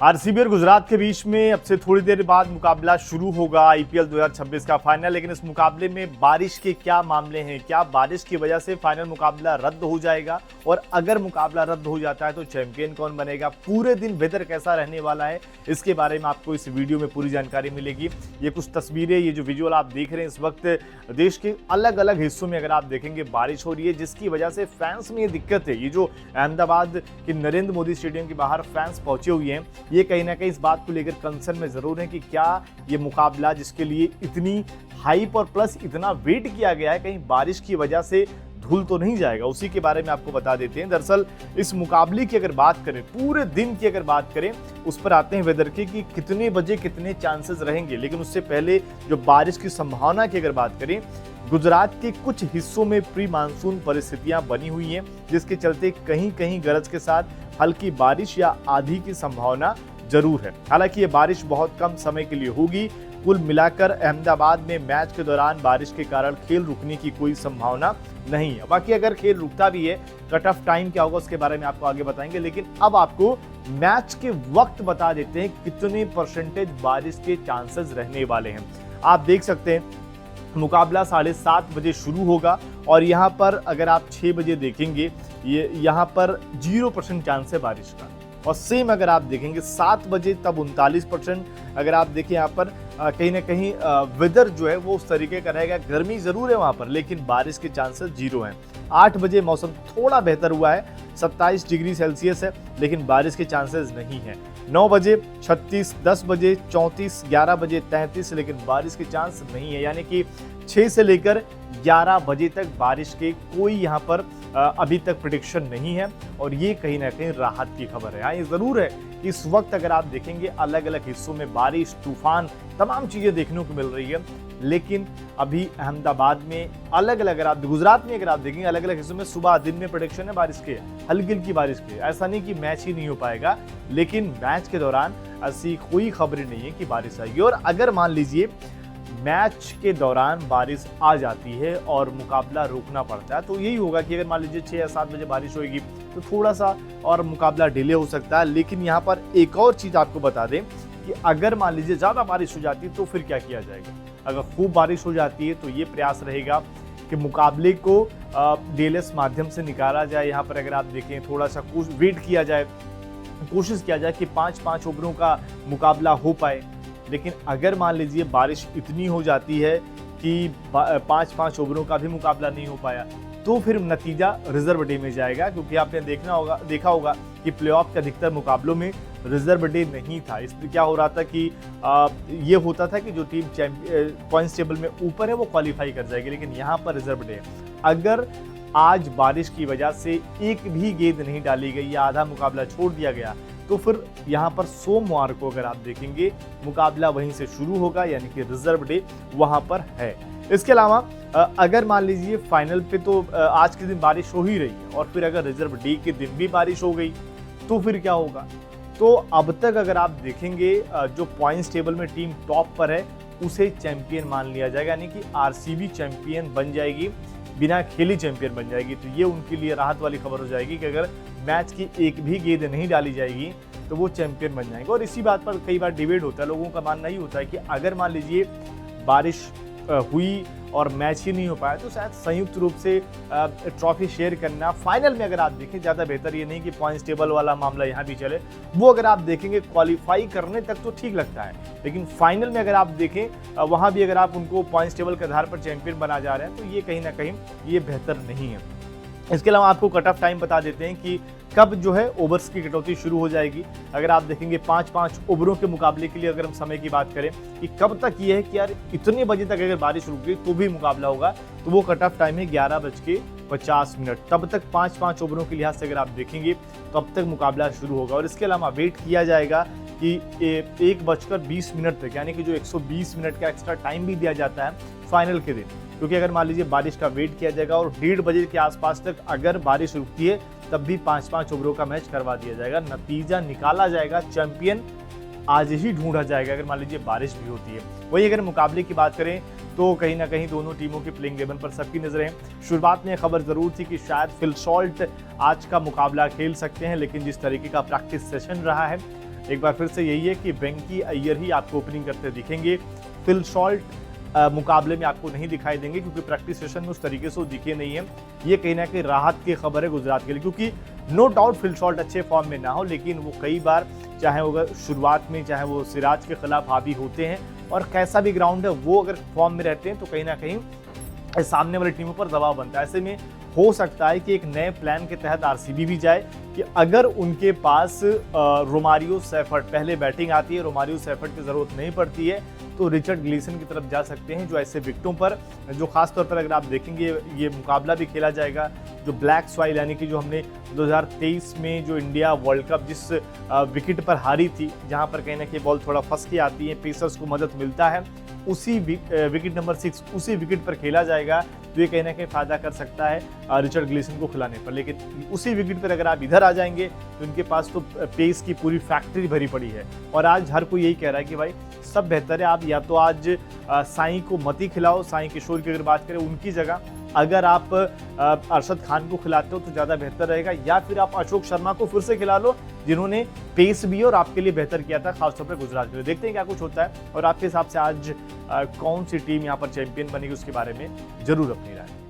RCB और गुजरात के बीच में अब से थोड़ी देर बाद मुकाबला शुरू होगा आईपीएल 2026 का फाइनल। लेकिन इस मुकाबले में बारिश के क्या मामले हैं, क्या बारिश की वजह से फाइनल मुकाबला रद्द हो जाएगा, और अगर मुकाबला रद्द हो जाता है तो चैंपियन कौन बनेगा, पूरे दिन वेदर कैसा रहने वाला है, इसके बारे में आपको इस वीडियो में पूरी जानकारी मिलेगी। ये कुछ तस्वीरें, ये जो विजुअल आप देख रहे हैं इस वक्त देश के अलग अलग हिस्सों में अगर आप देखेंगे बारिश हो रही है, जिसकी वजह से फैंस में ये दिक्कत है। ये जो अहमदाबाद के नरेंद्र मोदी स्टेडियम के बाहर फैंस पहुंचे हुए हैं, ये कहीं ना कहीं इस बात को लेकर कंसर्न में जरूर है कि क्या ये मुकाबला जिसके लिए इतनी हाइप और प्लस इतना वेट किया गया है, कहीं बारिश की वजह से धुल तो नहीं जाएगा। उसी के बारे में आपको बता देते हैं। दरअसल इस मुकाबले की अगर बात करें, पूरे दिन की अगर बात करें, उस पर आते हैं वेदर के कि कितने बजे कितने चांसेस रहेंगे। लेकिन उससे पहले जो बारिश की संभावना की अगर बात करें, गुजरात के कुछ हिस्सों में प्री मानसून परिस्थितियां बनी हुई हैं, जिसके चलते कहीं कहीं गरज के साथ हल्की बारिश या आंधी की संभावना जरूर है। हालांकि ये बारिश बहुत कम समय के लिए होगी। कुल मिलाकर अहमदाबाद में मैच के दौरान बारिश के कारण खेल रुकने की कोई संभावना नहीं है। बाकी अगर खेल रुकता भी है, कट ऑफ टाइम क्या होगा उसके बारे में आपको आगे बताएंगे। लेकिन अब आपको मैच के वक्त बता देते हैं कितने परसेंटेज बारिश के चांसेस रहने वाले हैं। आप देख सकते हैं मुकाबला 7:30 बजे शुरू होगा और यहाँ पर अगर आप 6 बजे देखेंगे, ये यहाँ पर 0% चांस है बारिश का। और सेम अगर आप देखेंगे 7 बजे तब 39%। अगर आप देखें यहाँ पर कहीं ना कहीं वेदर जो है वो उस तरीके का रहेगा, गर्मी जरूर है वहाँ पर लेकिन बारिश के चांसेस 0 हैं। 8 बजे मौसम थोड़ा बेहतर हुआ है, 27 डिग्री सेल्सियस है, लेकिन बारिश के चांसेस नहीं है। 9 बजे 36, 10 बजे 34, 11 बजे 33, लेकिन बारिश के चांस नहीं है। यानी कि 6 से लेकर 11 बजे तक बारिश के कोई यहाँ पर अभी तक प्रेडिक्शन नहीं है, और ये कहीं ना कहीं राहत की खबर है। हाँ, ये जरूर है कि इस वक्त अगर आप देखेंगे अलग अलग हिस्सों में बारिश, तूफान, तमाम चीजें देखने को मिल रही है। लेकिन अभी अहमदाबाद में अलग अलग, अगर आप गुजरात में अगर आप देखेंगे अलग अलग हिस्सों में सुबह दिन में प्रेडिक्शन है बारिश के, हल्की हल्की बारिश के। ऐसा नहीं कि मैच ही नहीं हो पाएगा, लेकिन मैच के दौरान ऐसी कोई खबरें नहीं है कि बारिश आएगी। और अगर मान लीजिए मैच के दौरान बारिश आ जाती है और मुकाबला रोकना पड़ता है, तो यही होगा कि अगर मान लीजिए 6 या 7 बजे बारिश होगी तो थोड़ा सा और मुकाबला डिले हो सकता है। लेकिन यहाँ पर एक और चीज़ आपको बता दें कि अगर मान लीजिए ज़्यादा बारिश हो जाती है तो फिर क्या किया जाएगा। अगर खूब बारिश हो जाती है तो ये प्रयास रहेगा कि मुकाबले को डीएलएस माध्यम से निकाला जाए। यहाँ पर अगर आप देखें थोड़ा सा वेट किया जाए, कोशिश किया जाए कि 5-5 ओवरों का मुकाबला हो पाए। लेकिन अगर मान लीजिए बारिश इतनी हो जाती है कि 5-5 ओवरों का भी मुकाबला नहीं हो पाया, तो फिर नतीजा रिजर्व डे में जाएगा। क्योंकि आपने देखा होगा कि प्लेऑफ के अधिकतर मुकाबलों में रिजर्व डे नहीं था। इसलिए क्या हो रहा था कि ये होता था कि जो टीम पॉइंट्स टेबल में ऊपर है वो क्वालिफाई कर जाएगी, लेकिन यहाँ पर रिजर्व डे है। अगर आज बारिश की वजह से एक भी गेंद नहीं डाली गई या आधा मुकाबला छोड़ दिया गया, तो फिर यहाँ पर सोमवार को अगर आप देखेंगे मुकाबला वहीं से शुरू होगा, यानी कि रिजर्व डे वहां पर है। इसके अलावा अगर मान लीजिए फाइनल पे तो आज के दिन बारिश हो ही रही है, और फिर अगर रिजर्व डे के दिन भी बारिश हो गई तो फिर क्या होगा। तो अब तक अगर आप देखेंगे जो पॉइंट्स टेबल में टीम टॉप पर है उसे चैंपियन मान लिया जाएगा, यानी कि आरसीबी चैंपियन बन जाएगी, बिना खेली चैंपियन बन जाएगी। तो ये उनके लिए राहत वाली खबर हो जाएगी कि अगर मैच की एक भी गेंद नहीं डाली जाएगी तो वो चैंपियन बन जाएंगे। और इसी बात पर कई बार डिबेट होता है, लोगों का मानना ही होता है कि अगर मान लीजिए बारिश हुई और मैच ही नहीं हो पाया तो शायद संयुक्त रूप से ट्रॉफी शेयर करना फाइनल में अगर आप देखें ज़्यादा बेहतर। ये नहीं कि पॉइंट्स टेबल वाला मामला यहाँ भी चले, वो अगर आप देखेंगे क्वालिफाई करने तक तो ठीक लगता है, लेकिन फाइनल में अगर आप देखें वहाँ भी अगर आप उनको पॉइंट्स टेबल के आधार पर चैंपियन बना जा रहे हैं तो ये कहीं ना कहीं ये बेहतर नहीं है। इसके अलावा आपको कट ऑफ टाइम बता देते हैं कि कब जो है ओवर्स की कटौती शुरू हो जाएगी। अगर आप देखेंगे 5-5 ओवरों के मुकाबले के लिए अगर हम समय की बात करें कि कब तक ये है कि यार इतने बजे तक अगर बारिश रुक गई तो भी मुकाबला होगा, तो वो कट ऑफ टाइम है 11:50। तब तक 5-5 ओवरों के लिहाज से अगर आप देखेंगे तो अब तक मुकाबला शुरू होगा। और इसके अलावा वेट किया जाएगा कि 1:20 तक, यानी कि जो 120 मिनट का एक्स्ट्रा टाइम भी दिया जाता है फाइनल के दिन, क्योंकि अगर मान लीजिए बारिश का वेट किया जाएगा और 1:30 बजे के आसपास तक अगर बारिश रुकती है तब भी 5-5 ओवरों का मैच करवा दिया जाएगा। नतीजा निकाला जाएगा, चैंपियन आज ही ढूंढा जाएगा अगर मान लीजिए बारिश भी होती है। वही अगर मुकाबले की बात करें तो कहीं ना कहीं दोनों टीमों की प्लेइंग 11 पर सबकी नजरें। शुरुआत में खबर जरूर थी कि शायद फिल सॉल्ट आज का मुकाबला खेल सकते हैं, लेकिन जिस तरीके का प्रैक्टिस सेशन रहा है एक बार फिर से यही है कि वेंकी अय्यर ही आपको ओपनिंग करते दिखेंगे। फिल सॉल्ट मुकाबले में आपको नहीं दिखाई देंगे क्योंकि प्रैक्टिस सेशन में उस तरीके से वो दिखे नहीं है। ये कहीं ना कहीं राहत की खबर है गुजरात के लिए, क्योंकि नो डाउट फिल सॉल्ट अच्छे फॉर्म में ना हो, लेकिन वो कई बार चाहे वो शुरुआत में चाहे वो सिराज के खिलाफ हावी होते हैं और कैसा भी ग्राउंड है वो अगर फॉर्म में रहते हैं तो कहीं ना कहीं सामने वाली टीमों पर दबाव बनता है। ऐसे में हो सकता है कि एक नए प्लान के तहत आरसीबी भी जाए कि अगर उनके पास रोमारियो सेफर्ट पहले बैटिंग आती है, रोमारियो सेफर्ट की जरूरत नहीं पड़ती है, तो रिचर्ड ग्लीसन की तरफ जा सकते हैं, जो ऐसे विकेटों पर जो खास तौर पर अगर आप देखेंगे ये मुकाबला भी खेला जाएगा जो ब्लैक सॉइल यानी कि जो हमने 2023 में जो इंडिया वर्ल्ड कप जिस विकेट पर हारी थी, जहां पर कहीं ना कहीं बॉल थोड़ा फंस के आती है, पेसर्स को मदद मिलता है, उसी विकेट नंबर 6 उसी विकेट पर खेला जाएगा, तो ये कहीं ना कहीं फायदा कर सकता है रिचर्ड ग्लीसन को खिलाने पर। लेकिन उसी विकेट पर अगर आप इधर आ जाएंगे तो इनके पास तो पेस की पूरी फैक्ट्री भरी पड़ी है। और आज हर कोई यही कह रहा है कि भाई सब बेहतर है, आप या तो आज साईं को मत ही खिलाओ, साईं किशोर की अगर बात करें उनकी जगह अगर आप अरशद खान को खिलाते हो तो ज़्यादा बेहतर रहेगा, या फिर आप अशोक शर्मा को फिर से खिला लो जिन्होंने पेस भी और आपके लिए बेहतर किया था, खासतौर पर गुजरात के लिए। देखते हैं क्या कुछ होता है और आपके हिसाब से आज कौन सी टीम यहाँ पर चैंपियन बनेगी उसके बारे में जरूर अपनी राय